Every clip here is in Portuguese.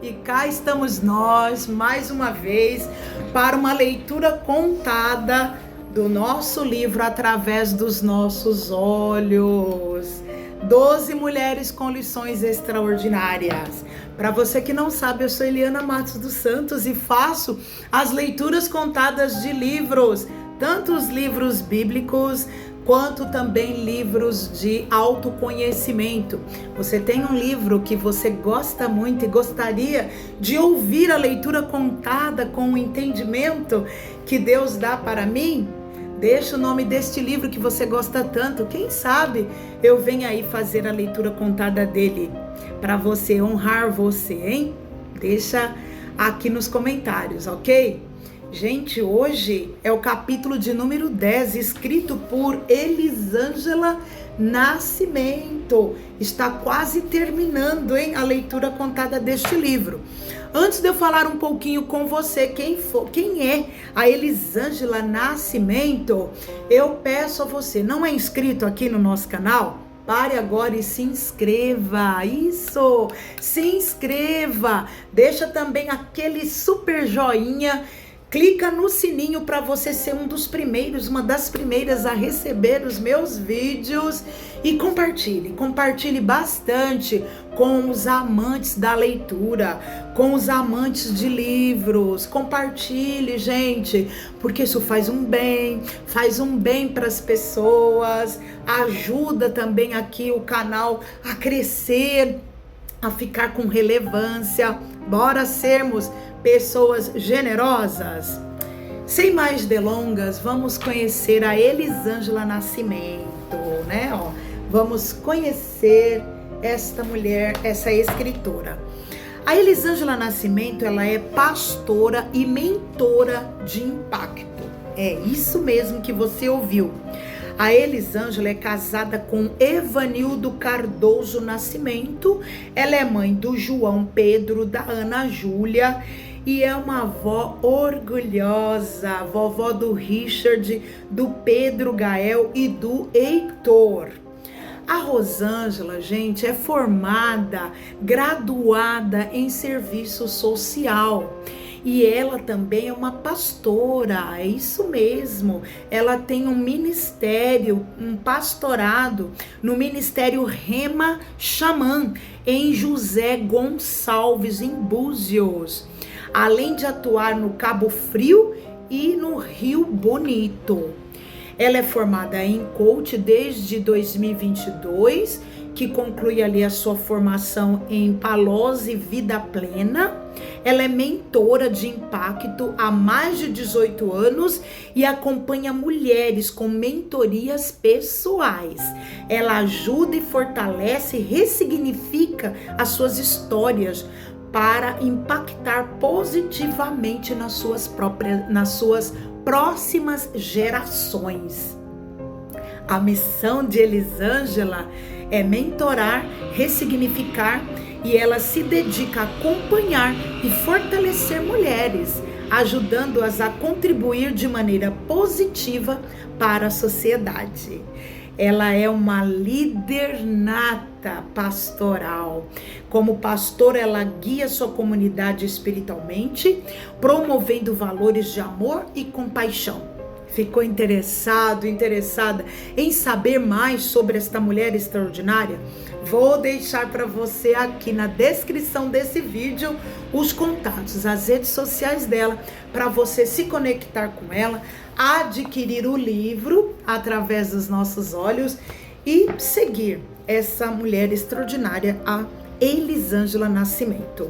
E cá estamos nós, mais uma vez, para uma leitura contada do nosso livro através dos nossos olhos. 12 mulheres com lições extraordinárias. Para você que não sabe, eu sou Eliana Matos dos Santos e faço as leituras contadas de livros, tanto os livros bíblicos, quanto também livros de autoconhecimento. Você tem um livro que você gosta muito e gostaria de ouvir a leitura contada com o entendimento que Deus dá para mim? Deixa o nome deste livro que você gosta tanto. Quem sabe eu venho aí fazer a leitura contada dele para você, honrar você, hein? Deixa aqui nos comentários, ok? Gente, hoje é o capítulo de número 10, escrito por Elisângela Nascimento. Está quase terminando, hein, a leitura contada deste livro. Antes de eu falar um pouquinho com você, quem é a Elisângela Nascimento, eu peço a você, não é inscrito aqui no nosso canal? Pare agora e se inscreva, isso, se inscreva, deixa também aquele super joinha. Clica no sininho para você ser um dos primeiros, uma das primeiras a receber os meus vídeos e compartilhe bastante com os amantes da leitura, com os amantes de livros. Compartilhe, gente, porque isso faz um bem para as pessoas, ajuda também aqui o canal a crescer, a ficar com relevância. Bora sermos pessoas generosas. Sem mais delongas, vamos conhecer a Elisângela Nascimento, né? Vamos conhecer esta mulher, essa escritora. A Elisângela Nascimento, ela é pastora e mentora de impacto. É isso mesmo que você ouviu. A Elisângela é casada com Evanildo Cardoso Nascimento. Ela é mãe do João Pedro, da Ana Júlia, e é uma avó orgulhosa, vovó do Richard, do Pedro Gael e do Heitor. A Rosângela, gente, é formada, graduada em serviço social. E ela também é uma pastora, é isso mesmo. Ela tem um ministério, um pastorado no Ministério Rema Xamã, em José Gonçalves, em Búzios. Além de atuar no Cabo Frio e no Rio Bonito. Ela é formada em coach desde 2022, que conclui ali a sua formação em Palose Vida Plena. Ela é mentora de impacto há mais de 18 anos e acompanha mulheres com mentorias pessoais. Ela ajuda e fortalece e ressignifica as suas histórias para impactar positivamente nas suas próximas gerações. A missão de Elisângela é mentorar, ressignificar, e ela se dedica a acompanhar e fortalecer mulheres, ajudando-as a contribuir de maneira positiva para a sociedade. Ela é uma líder nata pastoral. Como pastora, ela guia sua comunidade espiritualmente, promovendo valores de amor e compaixão. Ficou interessada em saber mais sobre esta mulher extraordinária? Vou deixar para você aqui na descrição desse vídeo os contatos, as redes sociais dela, para você se conectar com ela, adquirir o livro através dos nossos olhos e seguir essa mulher extraordinária, a Elisângela Nascimento.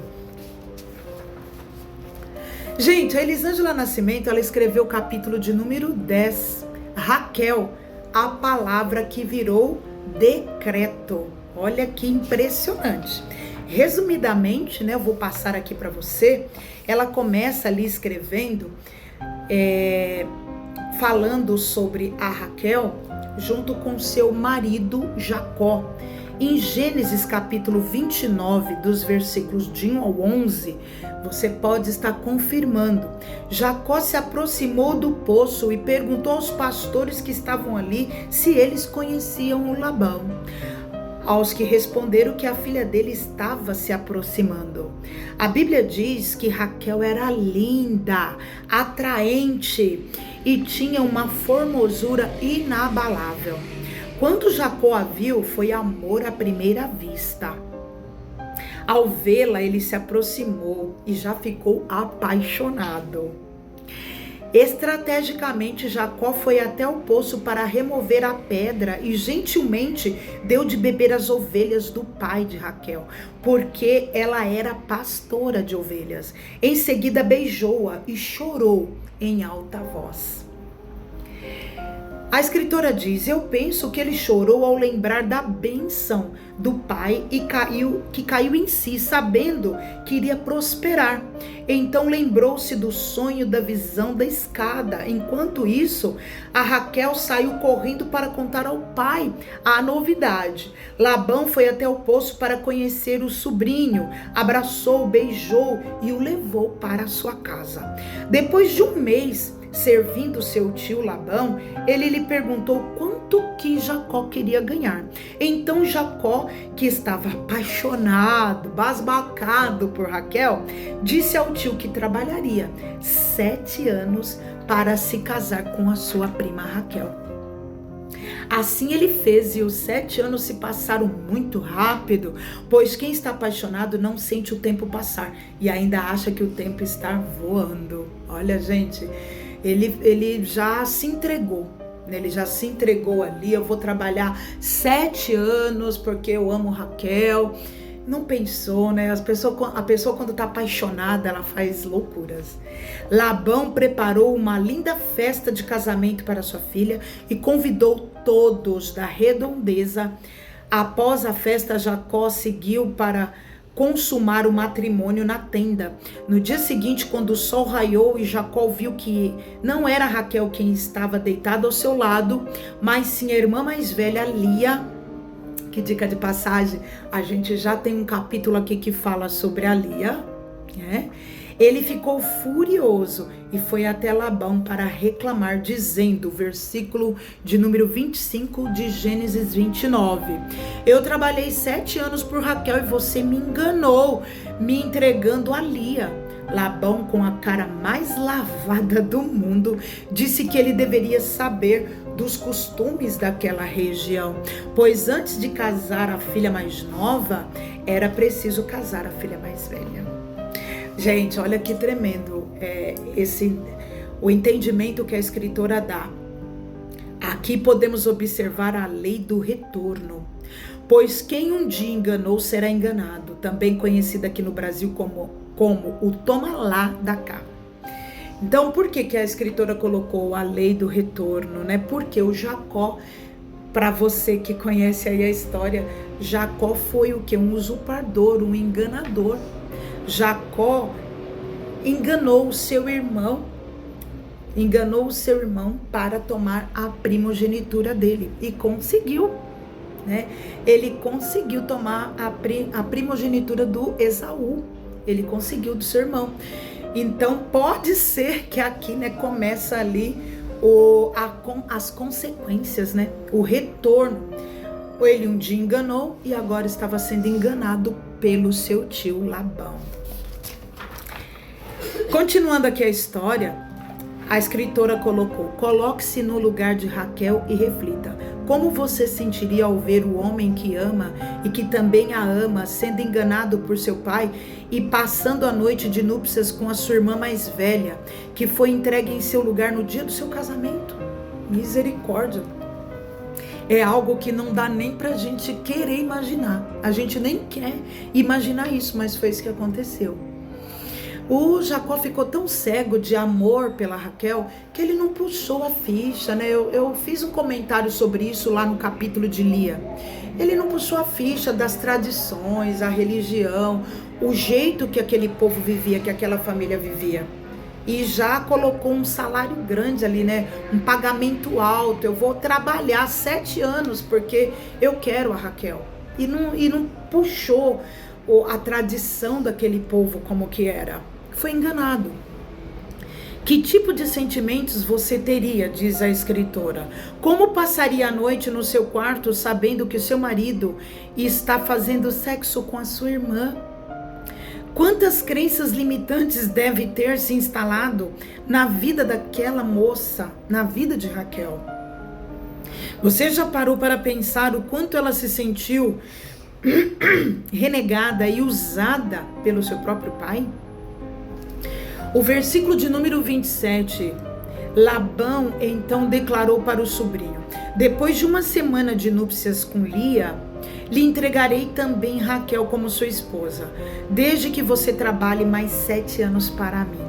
Gente, a Elisângela Nascimento, ela escreveu o capítulo de número 10, Raquel, a palavra que virou decreto. Olha que impressionante. Resumidamente, né, eu vou passar aqui para você. Ela começa ali escrevendo, falando sobre a Raquel junto com seu marido Jacó. Em Gênesis capítulo 29, dos versículos de 1 ao 11, você pode estar confirmando. Jacó se aproximou do poço e perguntou aos pastores que estavam ali se eles conheciam o Labão. aos que responderam que a filha dele estava se aproximando. A Bíblia diz que Raquel era linda, atraente e tinha uma formosura inabalável. Quando Jacó a viu, foi amor à primeira vista. Ao vê-la, ele se aproximou e já ficou apaixonado. Estrategicamente, Jacó foi até o poço para remover a pedra e gentilmente deu de beber as ovelhas do pai de Raquel, porque ela era pastora de ovelhas. Em seguida, beijou-a e chorou em alta voz. A escritora diz: eu penso que ele chorou ao lembrar da bênção do pai e caiu em si, sabendo que iria prosperar. Então lembrou-se do sonho da visão da escada. Enquanto isso, a Raquel saiu correndo para contar ao pai a novidade. Labão foi até o poço para conhecer o sobrinho, abraçou, beijou e o levou para a sua casa. Depois de um mês servindo seu tio Labão, ele lhe perguntou quanto que Jacó queria ganhar. Então Jacó, que estava apaixonado, basbacado por Raquel, disse ao tio que trabalharia 7 anos para se casar com a sua prima Raquel. Assim ele fez, e os 7 anos se passaram muito rápido, pois quem está apaixonado não sente o tempo passar e ainda acha que o tempo está voando. Olha, gente, ele já se entregou, né? Ele já se entregou ali. Eu vou trabalhar 7 anos porque eu amo Raquel. Não pensou, né? A pessoa quando está apaixonada, ela faz loucuras. Labão preparou uma linda festa de casamento para sua filha e convidou todos da redondeza. Após a festa, Jacó seguiu para consumar o matrimônio na tenda. No dia seguinte, quando o sol raiou e Jacó viu que não era Raquel quem estava deitada ao seu lado, mas sim a irmã mais velha, Lia. Que dica de passagem, a gente já tem um capítulo aqui que fala sobre a Lia, né? Ele ficou furioso e foi até Labão para reclamar, dizendo, versículo de número 25 de Gênesis 29. Eu trabalhei 7 anos por Raquel e você me enganou, me entregando a Lia. Labão, com a cara mais lavada do mundo, disse que ele deveria saber dos costumes daquela região, pois antes de casar a filha mais nova, era preciso casar a filha mais velha. Gente, olha que tremendo o entendimento que a escritora dá. Aqui podemos observar a lei do retorno. Pois quem um dia enganou será enganado, também conhecida aqui no Brasil como o toma lá da cá. Então, por que a escritora colocou a lei do retorno, né? Porque o Jacó, para você que conhece aí a história, Jacó foi o que? Um usurpador, um enganador. Jacó enganou o seu irmão para tomar a primogenitura dele e conseguiu, né? Ele conseguiu tomar a primogenitura do Esaú, ele conseguiu do seu irmão. Então pode ser que aqui, né, começa ali as consequências, né? O retorno. Ele um dia enganou e agora estava sendo enganado pelo seu tio Labão. Continuando aqui a história, a escritora colocou: coloque-se no lugar de Raquel e reflita. Como você sentiria ao ver o homem que ama e que também a ama sendo enganado por seu pai e passando a noite de núpcias com a sua irmã mais velha, que foi entregue em seu lugar no dia do seu casamento? Misericórdia! É algo que não dá nem pra gente querer imaginar. A gente nem quer imaginar isso, mas foi isso que aconteceu. O Jacó ficou tão cego de amor pela Raquel que ele não puxou a ficha, né? Eu fiz um comentário sobre isso lá no capítulo de Lia. Ele não puxou a ficha das tradições, a religião, o jeito que aquele povo vivia, que aquela família vivia. E já colocou um salário grande ali, né? Um pagamento alto. Eu vou trabalhar 7 anos porque eu quero a Raquel. E não puxou a tradição daquele povo como que era. Foi enganado. Que tipo de sentimentos você teria, diz a escritora? Como passaria a noite no seu quarto sabendo que o seu marido está fazendo sexo com a sua irmã? Quantas crenças limitantes deve ter se instalado na vida daquela moça, na vida de Raquel? Você já parou para pensar o quanto ela se sentiu renegada e usada pelo seu próprio pai? O versículo de número 27, Labão então declarou para o sobrinho: depois de uma semana de núpcias com Lia, lhe entregarei também Raquel como sua esposa, desde que você trabalhe mais 7 anos para mim.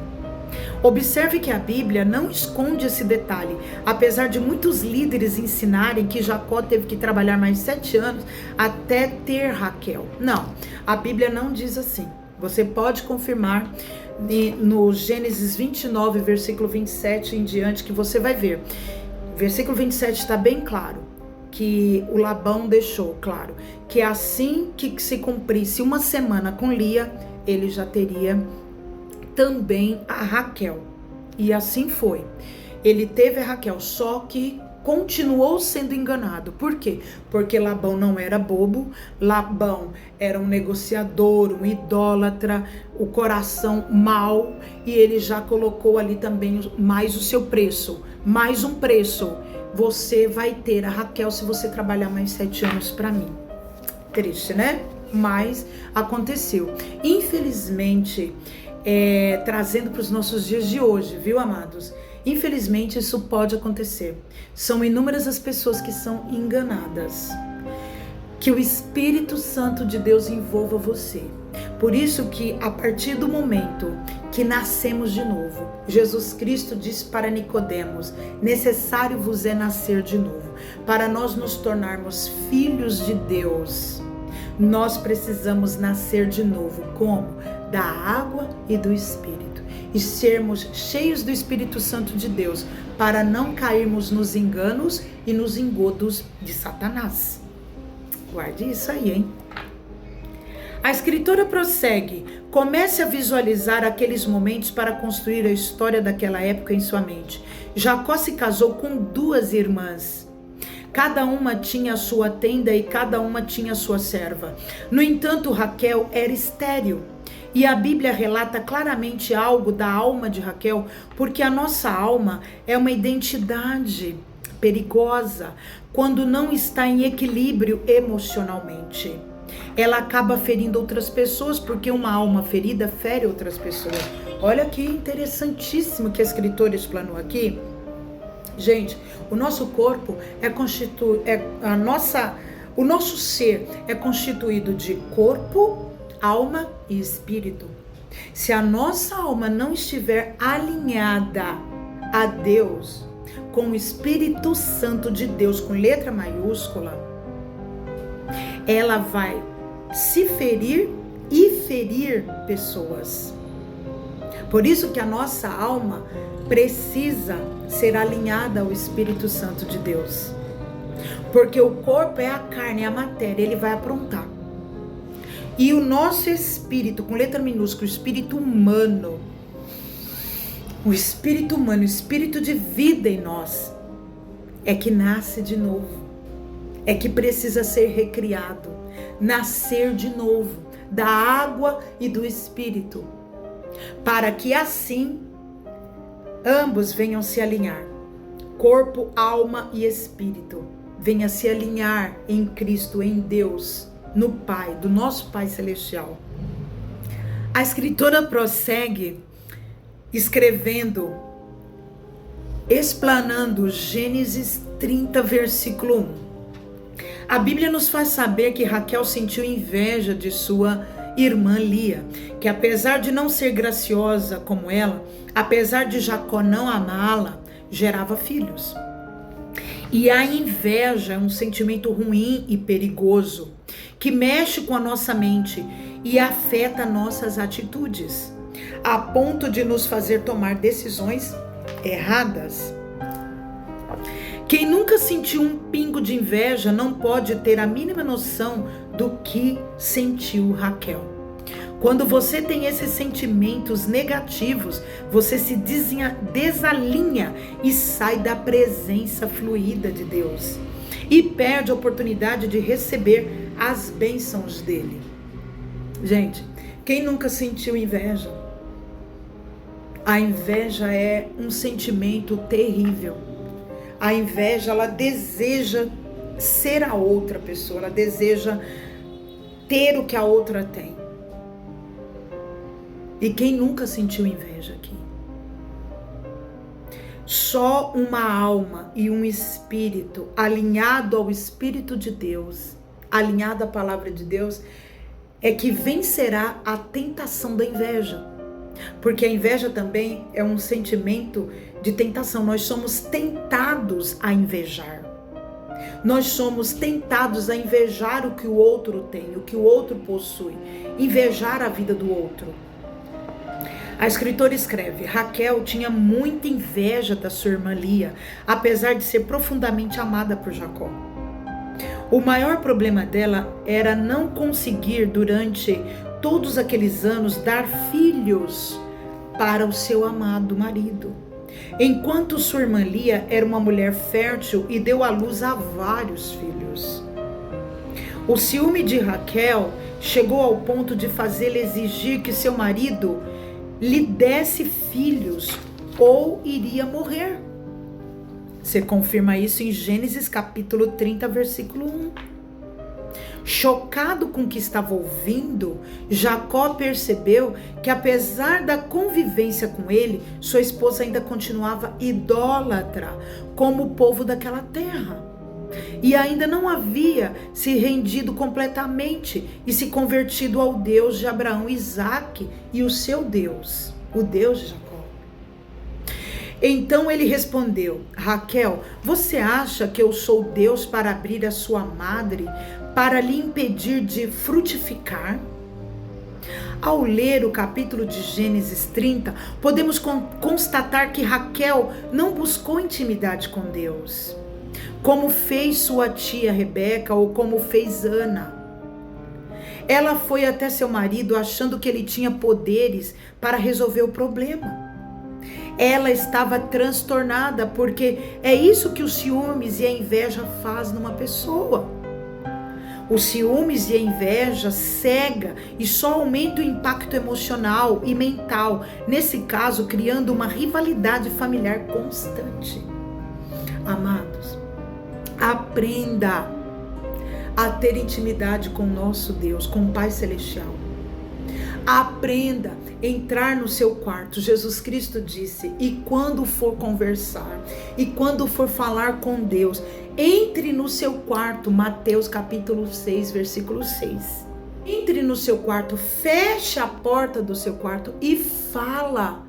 Observe que a Bíblia não esconde esse detalhe, apesar de muitos líderes ensinarem que Jacó teve que trabalhar mais 7 anos até ter Raquel. Não, a Bíblia não diz assim. Você pode confirmar no Gênesis 29, versículo 27 em diante, que você vai ver. Versículo 27 está bem claro, que o Labão deixou claro, que assim que se cumprisse uma semana com Lia, ele já teria também a Raquel. E assim foi. Ele teve a Raquel, só que continuou sendo enganado. Por quê? Porque Labão não era bobo, Labão era um negociador, um idólatra, o coração mau, e ele já colocou ali também mais o seu preço, mais um preço. Você vai ter a Raquel se você trabalhar mais 7 anos para mim. Triste, né? Mas aconteceu. Infelizmente, trazendo para os nossos dias de hoje, viu, amados? Infelizmente, isso pode acontecer. São inúmeras as pessoas que são enganadas. Que o Espírito Santo de Deus envolva você. Por isso que, a partir do momento que nascemos de novo, Jesus Cristo disse para Nicodemos: necessário vos é nascer de novo. Para nós nos tornarmos filhos de Deus, nós precisamos nascer de novo. Como? Da água e do Espírito. E sermos cheios do Espírito Santo de Deus, para não cairmos nos enganos e nos engodos de Satanás. Guarde isso aí, hein? A escritora prossegue: comece a visualizar aqueles momentos para construir a história daquela época em sua mente. Jacó se casou com 2 irmãs. Cada uma tinha a sua tenda e cada uma tinha a sua serva. No entanto, Raquel era estéril. E a Bíblia relata claramente algo da alma de Raquel, porque a nossa alma é uma identidade perigosa quando não está em equilíbrio emocionalmente. Ela acaba ferindo outras pessoas, porque uma alma ferida fere outras pessoas. Olha que interessantíssimo que a escritora explanou aqui. Gente, o nosso corpo o nosso ser é constituído de corpo, alma e espírito. Se a nossa alma não estiver alinhada a Deus, com o Espírito Santo de Deus, com letra maiúscula, ela vai se ferir e ferir pessoas. Por isso que a nossa alma precisa ser alinhada ao Espírito Santo de Deus. Porque o corpo é a carne, é a matéria, ele vai aprontar. E o nosso espírito, com letra minúscula, o espírito humano, o espírito de vida em nós, é que nasce de novo, é que precisa ser recriado, nascer de novo, da água e do espírito, para que assim ambos venham se alinhar, corpo, alma e espírito, venha se alinhar em Cristo, em Deus, no Pai, do nosso Pai Celestial. A escritora prossegue escrevendo, explanando Gênesis 30, versículo 1. A Bíblia nos faz saber que Raquel sentiu inveja de sua irmã Lia, que apesar de não ser graciosa como ela, apesar de Jacó não amá-la, gerava filhos. E a inveja é um sentimento ruim e perigoso, que mexe com a nossa mente e afeta nossas atitudes, a ponto de nos fazer tomar decisões erradas. Quem nunca sentiu um pingo de inveja não pode ter a mínima noção do que sentiu Raquel. Quando você tem esses sentimentos negativos, você se desalinha e sai da presença fluida de Deus. E perde a oportunidade de receber as bênçãos dele. Gente, quem nunca sentiu inveja? A inveja é um sentimento terrível. A inveja, ela deseja ser a outra pessoa, ela deseja ter o que a outra tem. E quem nunca sentiu inveja aqui? Só uma alma e um espírito alinhado ao Espírito de Deus, alinhado à palavra de Deus, é que vencerá a tentação da inveja. Porque a inveja também é um sentimento de tentação. Nós somos tentados a invejar. Nós somos tentados a invejar o que o outro tem, o que o outro possui. Invejar a vida do outro. A escritora escreve: Raquel tinha muita inveja da sua irmã Lia, apesar de ser profundamente amada por Jacó. O maior problema dela era não conseguir, durante todos aqueles anos, dar filhos para o seu amado marido. Enquanto sua irmã Lia era uma mulher fértil e deu à luz a vários filhos. O ciúme de Raquel chegou ao ponto de fazê-la exigir que seu marido lhe desse filhos ou iria morrer. Você confirma isso em Gênesis capítulo 30, versículo 1. Chocado com o que estava ouvindo, Jacó percebeu que, apesar da convivência com ele, sua esposa ainda continuava idólatra como o povo daquela terra. E ainda não havia se rendido completamente e se convertido ao Deus de Abraão, Isaque e o seu Deus, o Deus de Jacó. Então ele respondeu: Raquel, você acha que eu sou Deus para abrir a sua madre, para lhe impedir de frutificar? Ao ler o capítulo de Gênesis 30, podemos constatar que Raquel não buscou intimidade com Deus, como fez sua tia Rebeca ou como fez Ana. Ela foi até seu marido achando que ele tinha poderes para resolver o problema. Ela estava transtornada, porque é isso que os ciúmes e a inveja faz numa pessoa. Os ciúmes e a inveja cega e só aumenta o impacto emocional e mental, nesse caso criando uma rivalidade familiar constante. Amados, aprenda a ter intimidade com o nosso Deus, com o Pai Celestial. Aprenda a entrar no seu quarto. Jesus Cristo disse: e quando for conversar, e quando for falar com Deus, entre no seu quarto. Mateus capítulo 6, versículo 6. Entre no seu quarto, feche a porta do seu quarto e fala.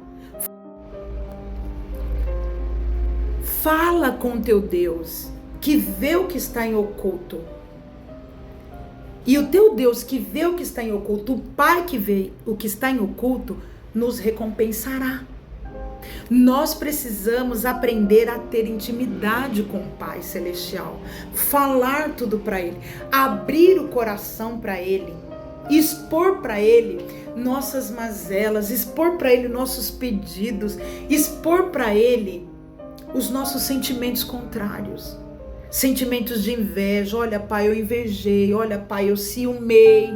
Fala com teu Deus, que vê o que está em oculto. E o teu Deus que vê o que está em oculto, o Pai que vê o que está em oculto, nos recompensará. Nós precisamos aprender a ter intimidade com o Pai Celestial, falar tudo para Ele, abrir o coração para Ele, expor para Ele nossas mazelas, expor para Ele nossos pedidos, expor para Ele os nossos sentimentos contrários. Sentimentos de inveja: olha, Pai, eu invejei, olha, Pai, eu ciumei.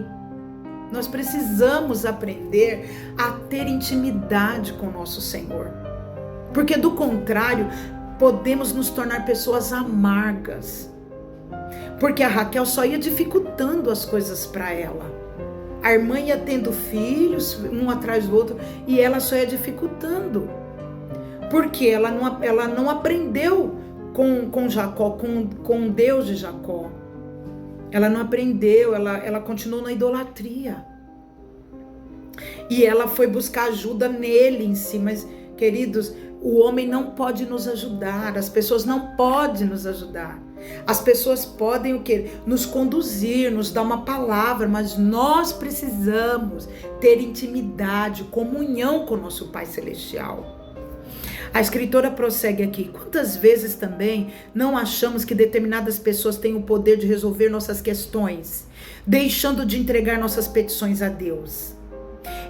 Nós precisamos aprender a ter intimidade com o nosso Senhor, porque do contrário, podemos nos tornar pessoas amargas, porque a Raquel só ia dificultando as coisas para ela. A irmã ia tendo filhos, um atrás do outro, e ela só ia dificultando, porque ela não aprendeu com Jacó, com o Deus de Jacó. Ela não aprendeu, ela continuou na idolatria. E ela foi buscar ajuda nele em si. Mas, queridos, o homem não pode nos ajudar, as pessoas não podem nos ajudar. As pessoas podem o quê? Nos conduzir, nos dar uma palavra, mas nós precisamos ter intimidade, comunhão com o nosso Pai Celestial. A escritora prossegue aqui: quantas vezes também não achamos que determinadas pessoas têm o poder de resolver nossas questões, deixando de entregar nossas petições a Deus?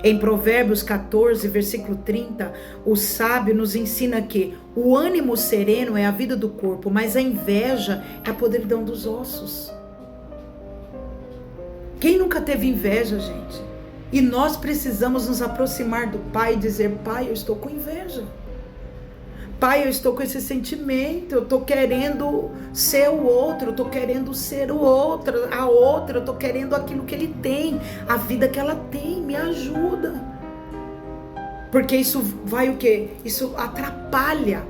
Em Provérbios 14, versículo 30, o sábio nos ensina que o ânimo sereno é a vida do corpo, mas a inveja é a podridão dos ossos. Quem nunca teve inveja, gente? E nós precisamos nos aproximar do Pai e dizer: Pai, eu estou com inveja. Pai, eu estou com esse sentimento, eu estou querendo ser o outro, eu estou querendo ser o outro, a outra, eu estou querendo aquilo que ele tem, a vida que ela tem, me ajuda. Porque isso vai o quê? Isso atrapalha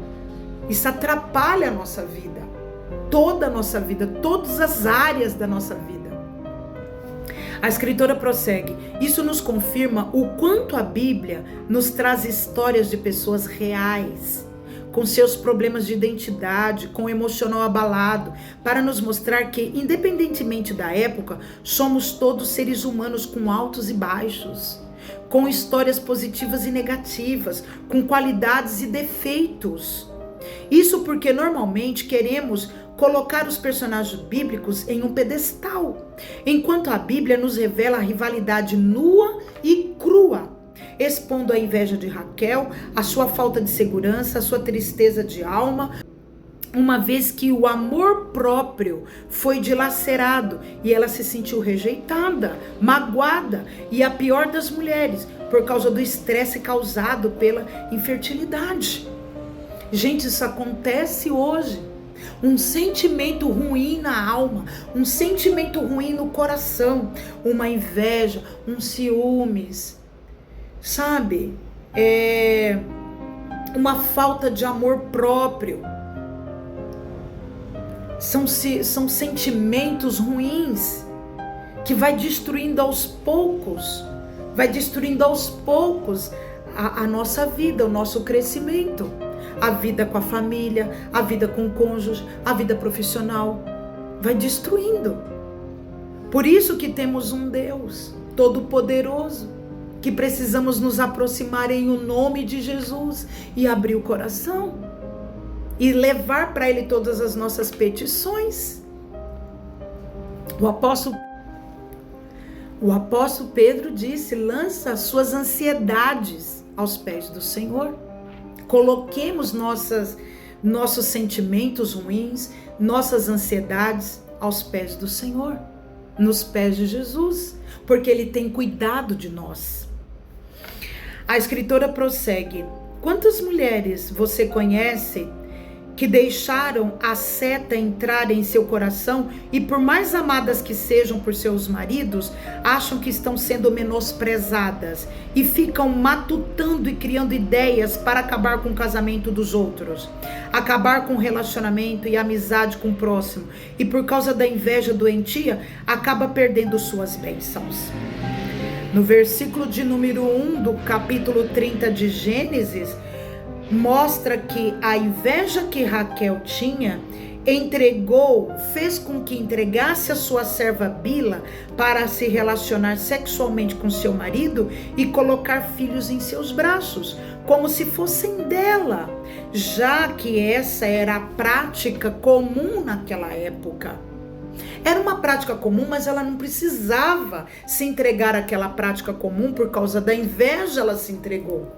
a nossa vida, toda a nossa vida, todas as áreas da nossa vida. A escritora prossegue: isso nos confirma o quanto a Bíblia nos traz histórias de pessoas reais, com seus problemas de identidade, com o emocional abalado, para nos mostrar que, independentemente da época, somos todos seres humanos com altos e baixos, com histórias positivas e negativas, com qualidades e defeitos. Isso porque normalmente queremos colocar os personagens bíblicos em um pedestal, enquanto a Bíblia nos revela a rivalidade nua e crua, expondo a inveja de Raquel, a sua falta de segurança, a sua tristeza de alma, uma vez que o amor próprio foi dilacerado e ela se sentiu rejeitada, magoada e a pior das mulheres, por causa do estresse causado pela infertilidade. Gente, isso acontece hoje. Um sentimento ruim na alma, um sentimento ruim no coração, uma inveja, um ciúmes, sabe? Uma falta de amor próprio. São sentimentos ruins que vai destruindo aos poucos, a nossa vida, o nosso crescimento, a vida com a família, a vida com o cônjuge, a vida profissional, vai destruindo. Por isso que temos um Deus todo-poderoso, que precisamos nos aproximar em o nome de Jesus e abrir o coração e levar para Ele todas as nossas petições. O apóstolo Pedro disse: lança as suas ansiedades aos pés do Senhor. Coloquemos nossos sentimentos ruins, nossas ansiedades aos pés do Senhor, nos pés de Jesus, porque Ele tem cuidado de nós. A escritora prossegue: quantas mulheres você conhece que deixaram a seta entrar em seu coração e, por mais amadas que sejam por seus maridos, acham que estão sendo menosprezadas e ficam matutando e criando ideias para acabar com o casamento dos outros, acabar com o relacionamento e a amizade com o próximo, e por causa da inveja doentia acaba perdendo suas bênçãos. No versículo de número 1 do capítulo 30 de Gênesis, mostra que a inveja que Raquel tinha fez com que entregasse a sua serva Bila para se relacionar sexualmente com seu marido e colocar filhos em seus braços, como se fossem dela, já que essa era a prática comum naquela época. Era uma prática comum, mas ela não precisava se entregar àquela prática comum. Por causa da inveja ela se entregou.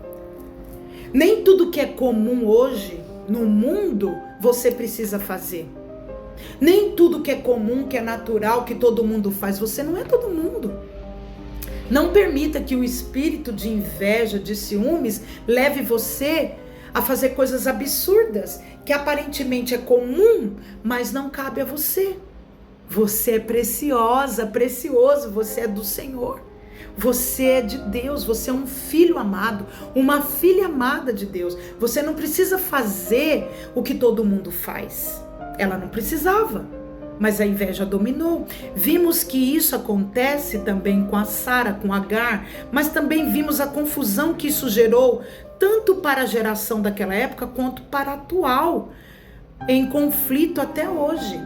Nem tudo que é comum hoje no mundo você precisa fazer. Nem tudo que é comum, que é natural, que todo mundo faz, você não é todo mundo. Não permita que o espírito de inveja, de ciúmes, leve você a fazer coisas absurdas, que aparentemente é comum, mas não cabe a você. Você é preciosa, precioso, você é do Senhor. Você é de Deus, você é um filho amado, uma filha amada de Deus. Você não precisa fazer o que todo mundo faz. Ela não precisava, mas a inveja dominou. Vimos que isso acontece também com a Sara, com Agar, mas também vimos a confusão que isso gerou, tanto para a geração daquela época, quanto para a atual, em conflito até hoje.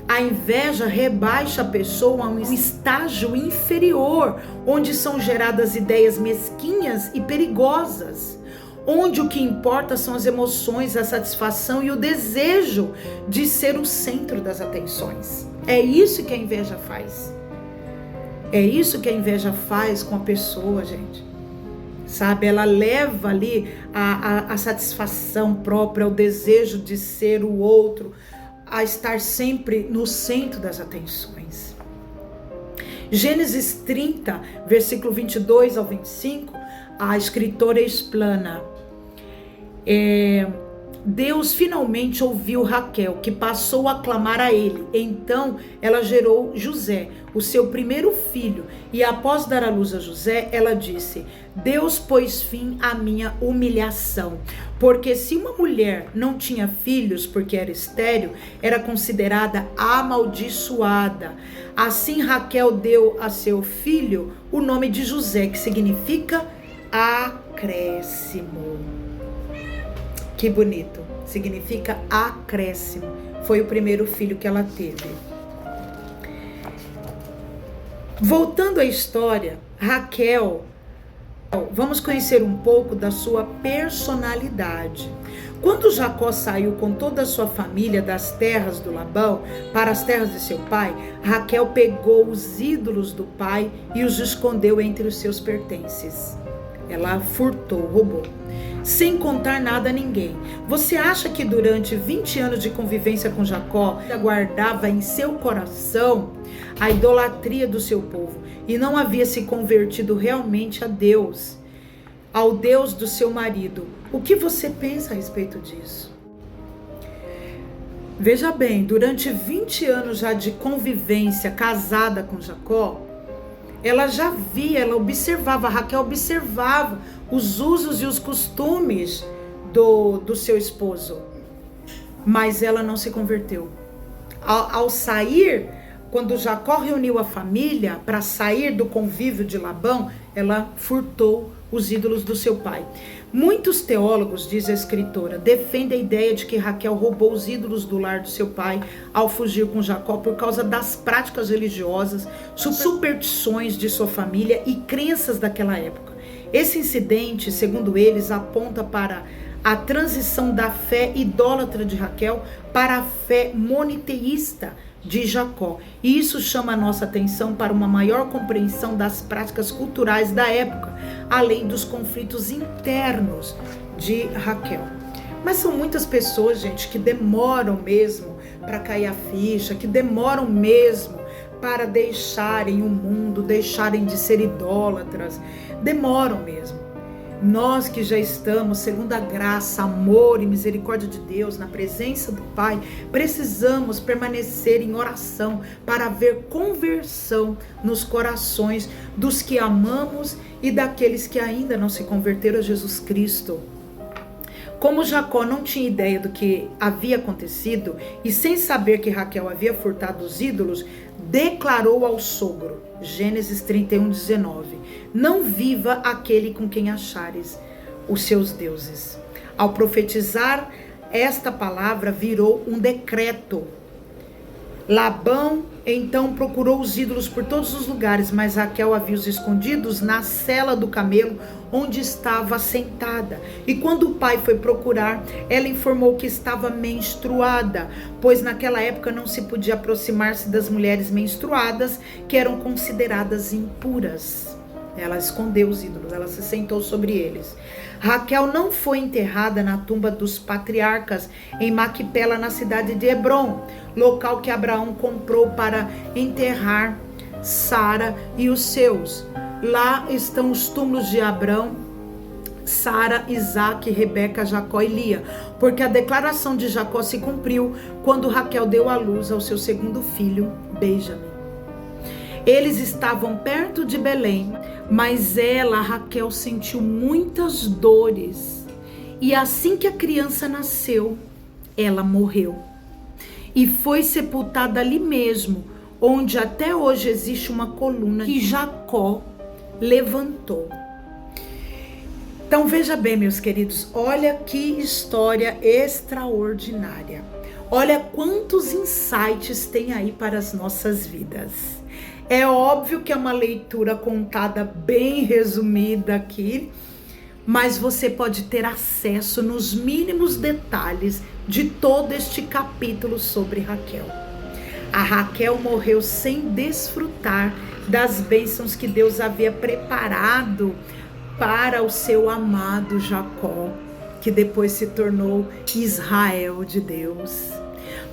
A inveja rebaixa a pessoa a um estágio inferior, onde são geradas ideias mesquinhas e perigosas, onde o que importa são as emoções, a satisfação e o desejo de ser o centro das atenções. É isso que a inveja faz. É isso que a inveja faz com a pessoa, gente. Sabe, ela leva ali a satisfação própria, o desejo de ser o outro, a estar sempre no centro das atenções. Gênesis 30, versículo 22 ao 25, a escritora explana. Deus finalmente ouviu Raquel, que passou a clamar a ele. Então ela gerou José, o seu primeiro filho, e após dar à luz a José, ela disse: Deus pôs fim à minha humilhação, porque se uma mulher não tinha filhos porque era estéril, era considerada amaldiçoada. Assim Raquel deu a seu filho o nome de José, que significa acréscimo. Que bonito, significa acréscimo. Foi o primeiro filho que ela teve. Voltando à história, Raquel, vamos conhecer um pouco da sua personalidade. Quando Jacó saiu com toda a sua família das terras do Labão para as terras de seu pai, Raquel pegou os ídolos do pai e os escondeu entre os seus pertences. Ela furtou, roubou, sem contar nada a ninguém. Você acha que durante 20 anos de convivência com Jacó, ela guardava em seu coração a idolatria do seu povo e não havia se convertido realmente a Deus, ao Deus do seu marido? O que você pensa a respeito disso? Veja bem, durante 20 anos já de convivência, casada com Jacó, ela já via, ela observava, Raquel observava os usos e os costumes do seu esposo, mas ela não se converteu. Ao sair, quando Jacó reuniu a família para sair do convívio de Labão, ela furtou os ídolos do seu pai. Muitos teólogos, diz a escritora, defendem a ideia de que Raquel roubou os ídolos do lar do seu pai ao fugir com Jacó por causa das práticas religiosas, superstições de sua família e crenças daquela época. Esse incidente, segundo eles, aponta para a transição da fé idólatra de Raquel para a fé monoteísta de Jacó. E isso chama a nossa atenção para uma maior compreensão das práticas culturais da época, além dos conflitos internos de Raquel. Mas são muitas pessoas, gente, que demoram mesmo para cair a ficha, que demoram mesmo para deixarem o mundo, deixarem de ser idólatras, demoram mesmo. Nós que já estamos, segundo a graça, amor e misericórdia de Deus, na presença do Pai, precisamos permanecer em oração para haver conversão nos corações dos que amamos e daqueles que ainda não se converteram a Jesus Cristo. Como Jacó não tinha ideia do que havia acontecido e sem saber que Raquel havia furtado os ídolos, declarou ao sogro, Gênesis 31:19, não viva aquele com quem achares os seus deuses. Ao profetizar, esta palavra virou um decreto. Labão então procurou os ídolos por todos os lugares, mas Raquel havia os escondidos na sela do camelo onde estava sentada. E quando o pai foi procurar, ela informou que estava menstruada, pois naquela época não se podia aproximar-se das mulheres menstruadas, que eram consideradas impuras. Ela escondeu os ídolos, ela se sentou sobre eles. Raquel não foi enterrada na tumba dos patriarcas em Maquipela, na cidade de Hebrom, local que Abraão comprou para enterrar Sara e os seus. Lá estão os túmulos de Abrão, Sara, Isaac, Rebeca, Jacó e Lia, porque a declaração de Jacó se cumpriu quando Raquel deu à luz ao seu segundo filho, Benjamim. Eles estavam perto de Belém, mas ela, Raquel, sentiu muitas dores. E assim que a criança nasceu, ela morreu. E foi sepultada ali mesmo, onde até hoje existe uma coluna que Jacó levantou. Então veja bem, meus queridos, olha que história extraordinária. Olha quantos insights tem aí para as nossas vidas. É óbvio que é uma leitura contada bem resumida aqui, mas você pode ter acesso nos mínimos detalhes de todo este capítulo sobre Raquel. A Raquel morreu sem desfrutar das bênçãos que Deus havia preparado para o seu amado Jacó, que depois se tornou Israel de Deus.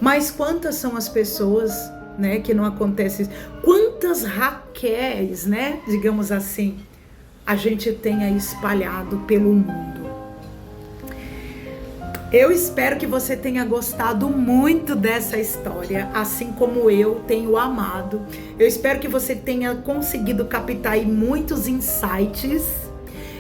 Mas quantas são as pessoas, né, que não acontece isso? Quantas Raquéis, né, digamos assim, a gente tem aí espalhado pelo mundo. Eu espero que você tenha gostado muito dessa história, assim como eu tenho amado. Eu espero que você tenha conseguido captar aí muitos insights.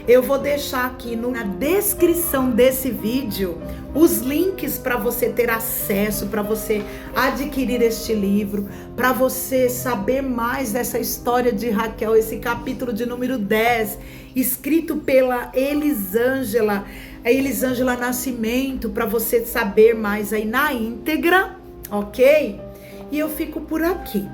Eu vou deixar aqui na descrição desse vídeo os links para você ter acesso, para você adquirir este livro, para você saber mais dessa história de Raquel, esse capítulo de número 10, escrito pela Elisângela Nascimento, para você saber mais aí na íntegra, ok? E eu fico por aqui.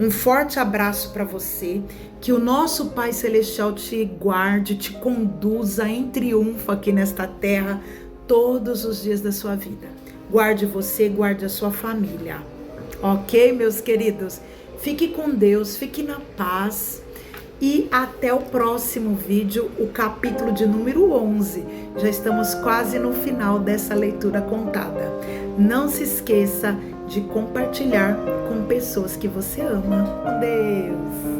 Um forte abraço para você, que o nosso Pai Celestial te guarde, te conduza em triunfo aqui nesta terra todos os dias da sua vida. Guarde você, guarde a sua família, ok, meus queridos? Fique com Deus, fique na paz e até o próximo vídeo, o capítulo de número 11. Já estamos quase no final dessa leitura contada. Não se esqueça de compartilhar com pessoas que você ama. Deus!